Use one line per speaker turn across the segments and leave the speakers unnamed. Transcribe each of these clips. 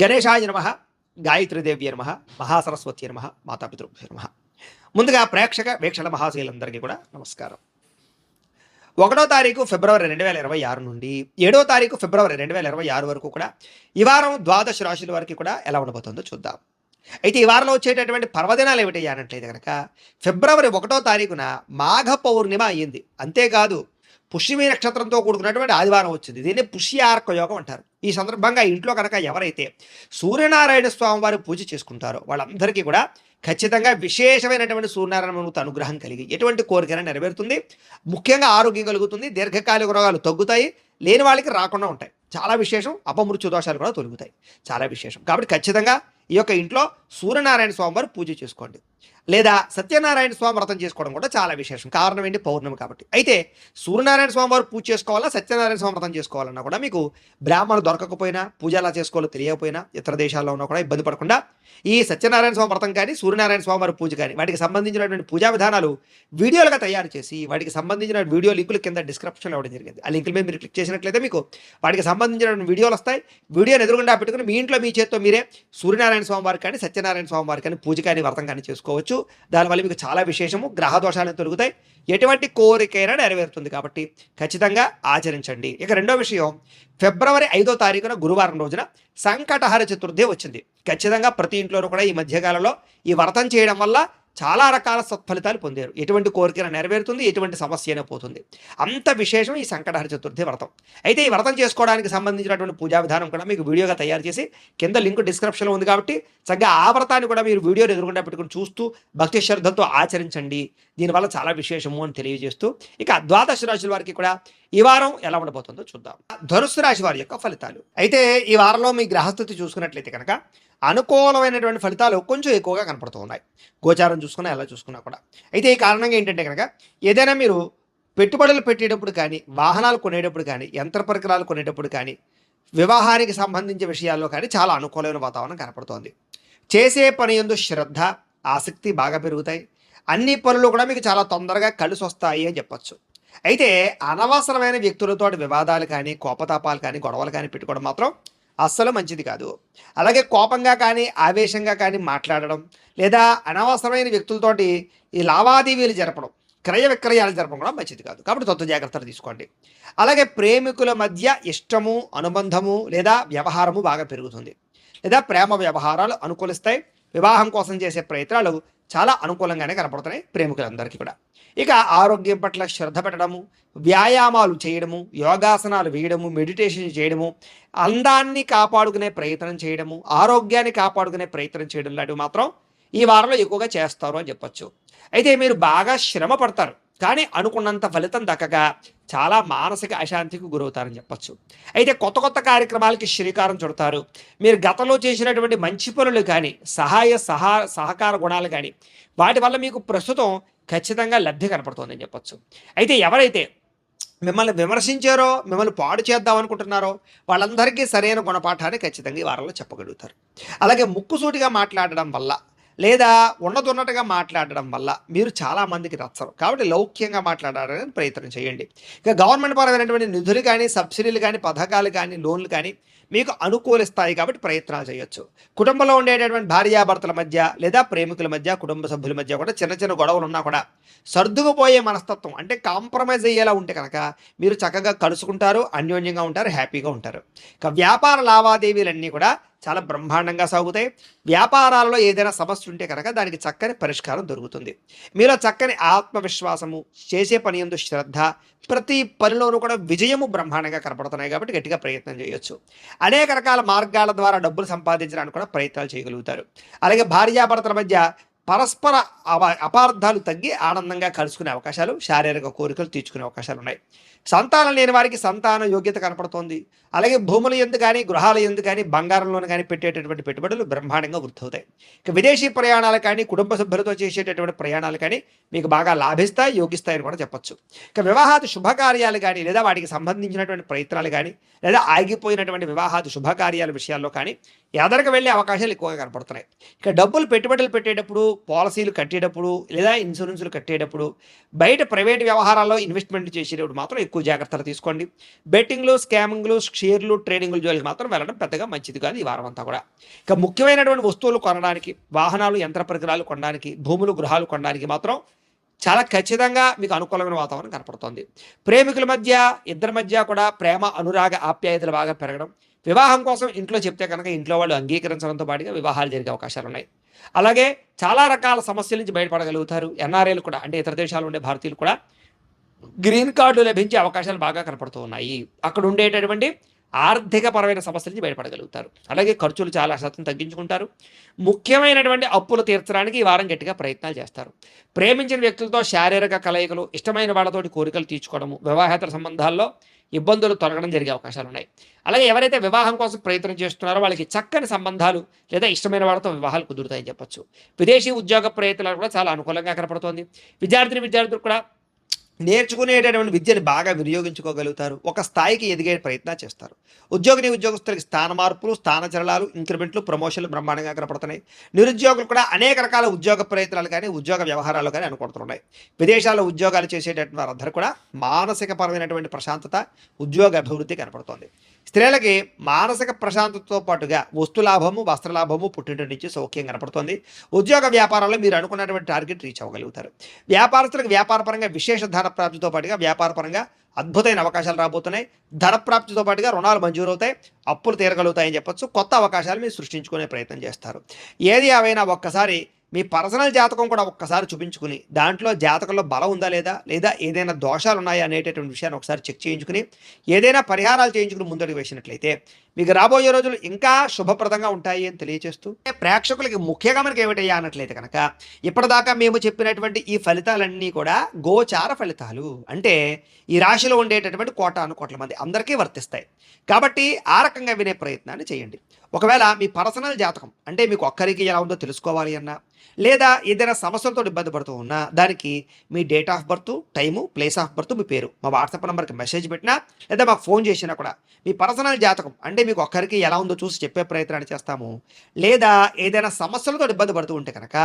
గణేశాయ నమః, గాయత్రీదేవ్యై నమః, మహాసరస్వత్యై నమః, మాతాపితృభ్యో నమః. ముందుగా ప్రేక్షక వీక్షణ మహాశీలందరికీ కూడా నమస్కారం. 1వ తారీఖు ఫిబ్రవరి 2026 నుండి 7వ తారీఖు ఫిబ్రవరి 2026 వరకు కూడా ఈ వారం ద్వాదశ రాశుల వరకు కూడా ఎలా ఉండబోతుందో చూద్దాం. అయితే ఈ వారంలో వచ్చేటటువంటి పర్వదినాలు ఏమిటి అన్నట్లయితే కనుక ఫిబ్రవరి 1వ తారీఖున మాఘ పౌర్ణిమ అయ్యింది. అంతేకాదు పుష్యమి నక్షత్రంతో కూడుకున్నటువంటి ఆదివారం వచ్చింది. దీన్ని పుష్యార్క యోగం అంటారు. ఈ సందర్భంగా ఇంట్లో కనుక ఎవరైతే సూర్యనారాయణ స్వామి వారి పూజ చేసుకుంటారో వాళ్ళందరికీ కూడా ఖచ్చితంగా విశేషమైనటువంటి సూర్యనారాయణ అనుగ్రహం కలిగి ఎటువంటి కోరికైనా నెరవేరుతుంది. ముఖ్యంగా ఆరోగ్యం కలుగుతుంది, దీర్ఘకాలిక రోగాలు తగ్గుతాయి, లేని వాళ్ళకి రాకుండా ఉంటాయి. చాలా విశేషం. అపమృత్యు దోషాలు కూడా తొలుగుతాయి. చాలా విశేషం. కాబట్టి ఖచ్చితంగా ఈ యొక్క ఇంట్లో సూర్యనారాయణ స్వామి వారు పూజ చేసుకోండి, లేదా సత్యనారాయణ స్వామి వ్రతం చేసుకోవడం కూడా చాలా విశేషం. కారణం ఏంటి? పౌర్ణమి కాబట్టి. అయితే సూర్యనారాయణ స్వామి వారు పూజ చేసుకోవాలా, సత్యనారాయణ స్వామి వ్రతం చేసుకోవాలన్నా కూడా మీకు బ్రాహ్మణులు దొరకకపోయినా, పూజ ఎలా చేసుకోవాలో తెలియకపోయినా, ఇతర దేశాల్లో ఉన్నా కూడా ఇబ్బంది పడకుండా ఈ సత్యనారాయణ స్వామి వ్రతం కానీ, సూర్యనారాయణ స్వామి వారి పూజ కానీ వాటికి సంబంధించినటువంటి పూజా విధానాలు వీడియోలుగా తయారు చేసి వాటికి సంబంధించిన వీడియో లింకులు కింద డిస్క్రిప్షన్లో ఇవ్వడం జరిగింది. ఆ లింకుల మీద మీరు క్లిక్ చేసినట్లయితే మీకు వాటికి సంబంధించిన వీడియోలు వస్తాయి. వీడియోని ఎదురుగుండా పెట్టుకుని మీ ఇంట్లో మీ చేత్తో మీరే సూర్యనారాయణ స్వామి వారికి కానీ, సత్యనారాయణ స్వామి వారికి కానీ పూజ కానీ, వ్రతం కానీ చేసుకోవచ్చు. దానివల్ల మీకు చాలా విశేషము. గ్రహ దోషాలను తొలుగుతాయి, ఎటువంటి కోరికైనా నెరవేరుతుంది. కాబట్టి ఖచ్చితంగా ఆచరించండి. ఇక రెండో విషయం, ఫిబ్రవరి 5వ తారీఖున గురువారం రోజున సంకటహర చతుర్థి వచ్చింది. ఖచ్చితంగా ప్రతి ఇంట్లోనూ కూడా ఈ మధ్యకాలంలో ఈ వ్రతం చేయడం వల్ల చాలా రకాల సత్ఫలితాలు పొందారు. ఎటువంటి కోరికైనా నెరవేరుతుంది, ఎటువంటి సమస్య అయినా పోతుంది. అంత విశేషం ఈ సంకటహర చతుర్థి వ్రతం. అయితే ఈ వ్రతం చేసుకోవడానికి సంబంధించినటువంటి పూజా విధానం కూడా మీకు వీడియోగా తయారు చేసి కింద లింక్ డిస్క్రిప్షన్లో ఉంది. కాబట్టి చక్కగా ఆ వ్రతాన్ని కూడా మీరు వీడియోని ఎదురుకుండా పెట్టుకుని చూస్తూ భక్తి శ్రద్ధలతో ఆచరించండి. దీనివల్ల చాలా విశేషము అని తెలియజేస్తూ ఇక ద్వాదశ రాశుల వారికి కూడా ఈ వారం ఎలా ఉండబోతుందో చూద్దాం. ధనుస్సు రాశి వారి యొక్క ఫలితాలు. అయితే ఈ వారంలో మీ గ్రహస్థితి చూసుకున్నట్లయితే కనుక అనుకూలమైనటువంటి ఫలితాలు కొంచెం ఎక్కువగా కనపడుతూ ఉన్నాయి. గోచారం చూసుకున్నా ఎలా చూసుకున్నా కూడా. అయితే ఈ కారణంగా ఏంటంటే కనుక ఏదైనా మీరు పెట్టుబడులు పెట్టేటప్పుడు కానీ, వాహనాలు కొనేటప్పుడు కానీ, యంత్ర పరికరాలు కొనేటప్పుడు కానీ, వివాహానికి సంబంధించిన విషయాల్లో కానీ చాలా అనుకూలమైన వాతావరణం కనపడుతోంది. చేసే పని యందు శ్రద్ధ, ఆసక్తి బాగా పెరుగుతాయి. అన్ని పనులు కూడా మీకు చాలా తొందరగా కలిసి వస్తాయి అని చెప్పచ్చు. అయితే అనవసరమైన వ్యక్తులతో వివాదాలు కానీ, కోపతాపాలు కానీ, గొడవలు కానీ పెట్టుకోవడం మాత్రం అస్సలు మంచిది కాదు. అలాగే కోపంగా కానీ, ఆవేశంగా కానీ మాట్లాడడం, లేదా అనవసరమైన వ్యక్తులతోటి ఈ లావాదేవీలు జరపడం, క్రయ విక్రయాలు జరపడం కూడా మంచిది కాదు. కాబట్టి తత్వ జాగ్రత్తలు తీసుకోండి. అలాగే ప్రేమికుల మధ్య ఇష్టము, అనుబంధము లేదా వ్యవహారము బాగా పెరుగుతుంది, లేదా ప్రేమ వ్యవహారాలు అనుకూలిస్తాయి. వివాహం కోసం చేసే ప్రయత్నాలు చాలా అనుకూలంగానే కనపడుతున్నాయి ప్రేమికులందరికీ కూడా. ఇక ఆరోగ్యం పట్ల శ్రద్ధ పెట్టడము, వ్యాయామాలు చేయడము, యోగాసనాలు వేయడము, మెడిటేషన్ చేయడము, అందాన్ని కాపాడుకునే ప్రయత్నం చేయడము, ఆరోగ్యాన్ని కాపాడుకునే ప్రయత్నం చేయడం లాంటివి మాత్రం ఈ వారంలో ఎక్కువగా చేస్తారు అని చెప్పచ్చు. అయితే మీరు బాగా శ్రమ పడతారు, కానీ అనుకున్నంత ఫలితం దక్కగా చాలా మానసిక అశాంతికి గురవుతారని చెప్పచ్చు. అయితే కొత్త కొత్త కార్యక్రమాలకి శ్రీకారం చుడతారు. మీరు గతంలో చేసినటువంటి మంచి పనులు కానీ, సహకార గుణాలు కానీ వాటి వల్ల మీకు ప్రస్తుతం ఖచ్చితంగా లబ్ధి కనపడుతుందని చెప్పచ్చు. అయితే ఎవరైతే మిమ్మల్ని విమర్శించారో, మిమ్మల్ని పాడు చేద్దాం అనుకుంటున్నారో వాళ్ళందరికీ సరైన గుణపాఠాన్ని ఖచ్చితంగా ఈ వారంలో చెప్పగలుగుతారు. అలాగే ముక్కుసూటిగా మాట్లాడడం వల్ల, లేదా ఉన్నట్టుగా మాట్లాడడం వల్ల మీరు చాలామందికి నచ్చరు. కాబట్టి లౌక్యంగా మాట్లాడడానికి ప్రయత్నం చేయండి. ఇక గవర్నమెంట్ పరమైనటువంటి నిధులు కానీ, సబ్సిడీలు కానీ, పథకాలు కానీ, లోన్లు కానీ మీకు అనుకూలిస్తాయి. కాబట్టి ప్రయత్నాలు చేయొచ్చు. కుటుంబంలో ఉండేటటువంటి భార్యాభర్తల మధ్య, లేదా ప్రేమికుల మధ్య, కుటుంబ సభ్యుల మధ్య కూడా చిన్న చిన్న గొడవలు ఉన్నా కూడా సర్దుకుపోయే మనస్తత్వం, అంటే కాంప్రమైజ్ అయ్యేలా ఉంటే కనుక మీరు చక్కగా కలుసుకుంటారు, అన్యోన్యంగా ఉంటారు, హ్యాపీగా ఉంటారు. ఇక వ్యాపార లావాదేవీలన్నీ కూడా చాలా బ్రహ్మాండంగా సాగుతాయి. వ్యాపారాలలో ఏదైనా సమస్య ఉంటే కనుక దానికి చక్కని పరిష్కారం దొరుకుతుంది. మీలో చక్కని ఆత్మవిశ్వాసము, చేసే పని యందు శ్రద్ధ, ప్రతి పనిలోనూ కూడా విజయము బ్రహ్మాండంగా కనపడుతున్నాయి. కాబట్టి గట్టిగా ప్రయత్నం చేయొచ్చు. అనేక రకాల మార్గాల ద్వారా డబ్బులు సంపాదించడానికి కూడా ప్రయత్నాలు చేయగలుగుతారు. అలాగే భార్యాభర్తల మధ్య పరస్పర అపార్థాలు తగ్గి ఆనందంగా కలుసుకునే అవకాశాలు, శారీరక కోరికలు తీర్చుకునే అవకాశాలు ఉన్నాయి. సంతానం లేని వారికి సంతాన యోగ్యత కనపడుతోంది. అలాగే భూముల యందు కానీ, గృహాల యందు కానీ, బంగారంలోను కానీ పెట్టేటటువంటి పెట్టుబడులు బ్రహ్మాండంగా వృద్ధి అవుతాయి. ఇక విదేశీ ప్రయాణాలు కానీ, కుటుంబ సభ్యులతో చేసేటటువంటి ప్రయాణాలు కానీ మీకు బాగా లాభిస్తాయి, యోగిస్తాయని కూడా చెప్పచ్చు. ఇక వివాహాది శుభకార్యాలు కానీ, లేదా వాటికి సంబంధించినటువంటి ప్రయత్నాలు కానీ, లేదా ఆగిపోయినటువంటి వివాహాది శుభకార్యాల విషయాల్లో కానీ ఎదరికి వెళ్ళే అవకాశాలు ఎక్కువగా కనపడుతున్నాయి. ఇక డబ్బులు పెట్టుబడులు పెట్టేటప్పుడు పాలసీలు కట్టేటప్పుడు లేదా ఇన్సూరెన్సులు కట్టేటప్పుడు బయట ప్రైవేట్ వ్యవహారాల్లో ఇన్వెస్ట్మెంట్ చేసేటప్పుడు మాత్రం ఎక్కువ జాగ్రత్తలు తీసుకోండి. బెట్టింగ్లు, స్కామింగ్లు, షేర్లు, ట్రేడింగ్లు జోలికి మాత్రం వెళ్ళడం పెద్దగా మంచిది కాదు ఈ వారం అంతా కూడా. ఇక ముఖ్యమైనటువంటి వస్తువులు కొనడానికి, వాహనాలు, యంత్ర పరికరాలు కొనడానికి, భూములు, గృహాలు కొనడానికి మాత్రం చాలా ఖచ్చితంగా మీకు అనుకూలమైన వాతావరణం కనపడుతోంది. ప్రేమికుల మధ్య, ఇద్దరి మధ్య కూడా ప్రేమ, అనురాగ, ఆప్యాయతలు బాగా పెరగడం, వివాహం కోసం ఇంట్లో చెప్తే కనుక ఇంట్లో వాళ్ళు అంగీకరించడంతో పాటుగా వివాహాలు జరిగే అవకాశాలు ఉన్నాయి. అలాగే చాలా రకాల సమస్యల నుంచి బయటపడగలుగుతారు. ఎన్ఆర్ఐలు కూడా, అంటే ఇతర దేశాలు ఉండే భారతీయులు కూడా గ్రీన్ కార్డులు లభించే అవకాశాలు బాగా కనపడుతూ ఉన్నాయి. అక్కడ ఉండేటటువంటి ఆర్థిక పరమైన సమస్యల నుంచి బయటపడగలుగుతారు. అలాగే ఖర్చులు చాలా శాతం తగ్గించుకుంటారు. ముఖ్యమైనటువంటి అప్పులు తీర్చడానికి ఈ వారం గట్టిగా ప్రయత్నాలు చేస్తారు. ప్రేమించిన వ్యక్తులతో శారీరక కలయికలు, ఇష్టమైన వాళ్ళతోటి కోరికలు తీర్చుకోవడము, వివాహేతర సంబంధాల్లో ఇబ్బందులు తొలగడం జరిగే అవకాశాలు ఉన్నాయి. అలాగే ఎవరైతే వివాహం కోసం ప్రయత్నం చేస్తున్నారో వాళ్ళకి చక్కని సంబంధాలు లేదా ఇష్టమైన వాళ్ళతో వివాహాలు కుదురుతాయని చెప్పొచ్చు. విదేశీ ఉద్యోగ ప్రయత్నాలు కూడా చాలా అనుకూలంగా కనపడుతోంది. విద్యార్థులు కూడా నేర్చుకునేటటువంటి విద్యను బాగా వినియోగించుకోగలుగుతారు. ఒక స్థాయికి ఎదిగే ప్రయత్నాలు చేస్తారు. ఉద్యోగస్తులకి స్థాన మార్పులు, స్థానచలనాలు, ఇంక్రిమెంట్లు, ప్రమోషన్లు బ్రహ్మాండంగా కనపడుతున్నాయి. నిరుద్యోగులు కూడా అనేక రకాల ఉద్యోగ ప్రయత్నాలు కానీ, ఉద్యోగ వ్యవహారాలు కానీ అనుకుంటున్నాయి. విదేశాల్లో ఉద్యోగాలు చేసేటటువంటి వారందరూ కూడా మానసికపరమైనటువంటి ప్రశాంతత, ఉద్యోగ అభివృద్ధి కనపడుతోంది. స్త్రీలకి మానసిక ప్రశాంతతతో పాటుగా వస్తులాభము, వస్త్రలాభము, పుట్టింటి నుంచి సౌఖ్యం కనపడుతోంది. ఉద్యోగ వ్యాపారాల్లో మీరు అనుకున్నటువంటి టార్గెట్ రీచ్ అవ్వగలుగుతారు. వ్యాపారస్తులకు వ్యాపారపరంగా విశేష ధన ప్రాప్తితో పాటుగా వ్యాపారపరంగా అద్భుతమైన అవకాశాలు రాబోతున్నాయి. ధన ప్రాప్తితో పాటుగా రుణాలు మంజూరవుతాయి, అప్పులు తీరగలుగుతాయని చెప్పొచ్చు. కొత్త అవకాశాలు మీరు సృష్టించుకునే ప్రయత్నం చేస్తారు. ఏది ఏవైనా ఒక్కసారి మీ పర్సనల్ జాతకం కూడా ఒక్కసారి చూపించుకుని దాంట్లో జాతకంలో బలం ఉందా లేదా ఏదైనా దోషాలు ఉన్నాయా అనేటటువంటి విషయాన్ని ఒకసారి చెక్ చేయించుకుని ఏదైనా పరిహారాలు చేయించుకుని ముందడుగు వేసినట్లయితే మీకు రాబోయే రోజులు ఇంకా శుభప్రదంగా ఉంటాయి అని తెలియజేస్తూ, ప్రేక్షకులకి ముఖ్యంగా మనకి ఏమిటయ్యా అన్నట్లయితే కనుక ఇప్పటిదాకా మేము చెప్పినటువంటి ఈ ఫలితాలన్నీ కూడా గోచార ఫలితాలు, అంటే ఈ రాశిలో ఉండేటటువంటి కోటాను మంది అందరికీ వర్తిస్తాయి. కాబట్టి ఆ రకంగా వినే ప్రయత్నాన్ని చేయండి. ఒకవేళ మీ పర్సనల్ జాతకం అంటే మీకు ఒక్కరికి ఎలా ఉందో తెలుసుకోవాలి అన్నా, లేదా ఏదైనా సమస్యలతో ఇబ్బంది పడుతూ ఉన్నా దానికి మీ date of birth, time, place of birth, మీ పేరు మా వాట్సాప్ నెంబర్కి మెసేజ్ పెట్టినా లేదా మాకు ఫోన్ చేసినా కూడా మీ పర్సనల్ జాతకం అంటే మీకు ఒక్కరికి ఎలా ఉందో చూసి చెప్పే ప్రయత్నాన్ని చేస్తాము. లేదా ఏదైనా సమస్యలతో ఇబ్బంది పడుతూ ఉంటే కనుక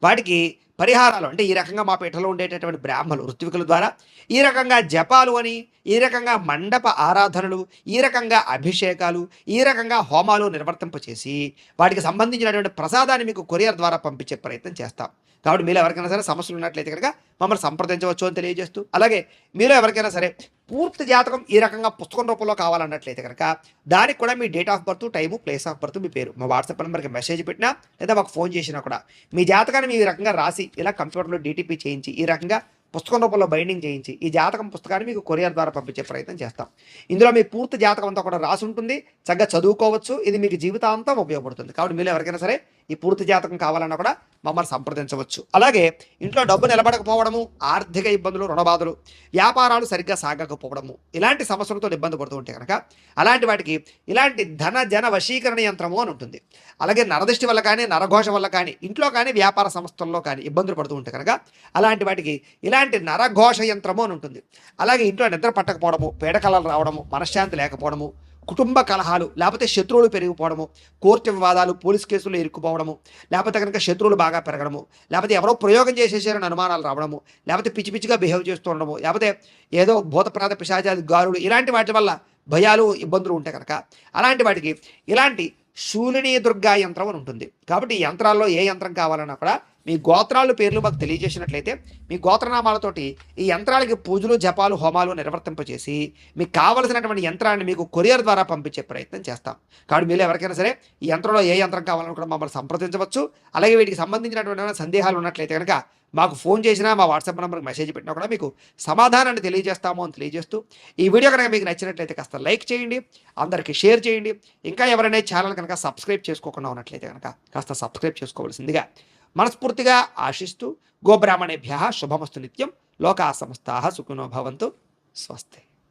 వాటికి పరిహారాలు అంటే ఈ రకంగా మా పీఠలో ఉండేటటువంటి బ్రాహ్మణులు, ఋత్వికుల ద్వారా ఈ రకంగా జపాలు అని, ఈ రకంగా మండప ఆరాధనలు, ఈ రకంగా అభిషేకాలు, ఈ రకంగా హోమాలు నిర్వర్తింపచేసి వాటికి సంబంధించినటువంటి ప్రసాదాన్ని మీకు కొరియర్ ద్వారా పంపించే ప్రయత్నం చేస్తాం. కాబట్టి మీరు ఎవరికైనా సరే సమస్యలు ఉన్నట్లయితే కనుక మమ్మల్ని సంప్రదించవచ్చు అని తెలియజేస్తూ, అలాగే మీరు ఎవరికైనా సరే పూర్తి జాతకం ఈ రకంగా పుస్తకం రూపంలో కావాలన్నట్లయితే కనుక దానికి కూడా మీ date of birth, time, place of birth, మీ పేరు మా వాట్సాప్ నెంబర్కి మెసేజ్ పెట్టినా లేదా మాకు ఫోన్ చేసినా కూడా మీ జాతకాన్ని మీ రకంగా రాసి ఇలా కంప్యూటర్లో డీటీపీ చేయించి ఈ రకంగా పుస్తకం రూపంలో బైండింగ్ చేయించి ఈ జాతకం పుస్తకాన్ని మీకు కొరియర్ ద్వారా పంపించే ప్రయత్నం చేస్తాం. ఇందులో మీ పూర్తి జాతకం అంతా కూడా రాసి ఉంటుంది, చక్కగా చదువుకోవచ్చు. ఇది మీకు జీవితాంతం ఉపయోగపడుతుంది. కాబట్టి మీరు ఎవరికైనా సరే ఈ పూర్తి జాతకం కావాలన్నా కూడా మమ్మల్ని సంప్రదించవచ్చు. అలాగే ఇంట్లో డబ్బు నిలబడకపోవడము, ఆర్థిక ఇబ్బందులు, రుణబాధలు, వ్యాపారాలు సరిగ్గా సాగకపోవడము, ఇలాంటి సమస్యలతో ఇబ్బంది పడుతూ ఉంటే కనుక అలాంటి వాటికి ఇలాంటి ధన జన వశీకరణ యంత్రము అని ఉంటుంది. అలాగే నరదృష్టి వల్ల కానీ, నరఘోష వల్ల కానీ, ఇంట్లో కానీ, వ్యాపార సంస్థల్లో కానీ ఇబ్బందులు పడుతూ ఉంటే కనుక అలాంటి వాటికి ఇలాంటి నరఘోష యంత్రము అని ఉంటుంది. అలాగే ఇంట్లో నిద్ర పట్టకపోవడము, పీడకలలు రావడము, మనశ్శాంతి లేకపోవడము, కుటుంబ కలహాలు, లేకపోతే శత్రువులు పెరిగిపోవడము, కోర్టు వివాదాలు, పోలీస్ కేసులు ఇరుక్కుపోవడము, లేకపోతే కనుక శత్రువులు బాగా పెరగడము, లేకపోతే ఎవరో ప్రయోగం చేసేసారని అనుమానాలు రావడము, లేకపోతే పిచ్చి పిచ్చిగా బిహేవ్ చేస్తూ ఉండడము, లేకపోతే ఏదో భూతప్రాత పిశాచాది గారులు, ఇలాంటి వాటి వల్ల భయాలు, ఇబ్బందులు ఉంటాయి కనుక అలాంటి వాటికి ఇలాంటి శూలిని దుర్గా యంత్రం అని ఉంటుంది. కాబట్టి ఈ యంత్రాల్లో ఏ యంత్రం కావాలన్నా కూడా మీ గోత్రాలు పేర్లు మాకు తెలియజేసినట్లయితే మీ గోత్రనామాలతోటి ఈ యంత్రాలకి పూజలు, జపాలు, హోమాలు నిర్వర్తింపచేసి మీకు కావలసినటువంటి యంత్రాన్ని మీకు కొరియర్ ద్వారా పంపించే ప్రయత్నం చేస్తాం. కాబట్టి మీరు ఎవరికైనా సరే ఈ యంత్రంలో ఏ యంత్రం కావాలని కూడా మమ్మల్ని సంప్రదించవచ్చు. అలాగే వీటికి సంబంధించినటువంటి సందేహాలు ఉన్నట్లయితే కనుక మాకు ఫోన్ చేసినా మా వాట్సాప్ నెంబర్కి మెసేజ్ పెట్టినా కూడా మీకు సమాధానాన్ని తెలియజేస్తాము అని తెలియజేస్తూ, ఈ వీడియో కనుక మీకు నచ్చినట్లయితే కాస్త లైక్ చేయండి, అందరికీ షేర్ చేయండి. ఇంకా ఎవరైనా ఛానల్ కనుక సబ్స్క్రైబ్ చేసుకోకుండా ఉన్నట్లయితే కనుక కాస్త సబ్స్క్రైబ్ చేసుకోవాల్సిందిగా మనస్ఫూర్తిగా ఆశిస్తూ, గోబ్రాహ్మణేభ్యః శుభమస్తు నిత్యం. లోకా సమస్తాః సుఖినో భవంతు. స్వస్తి.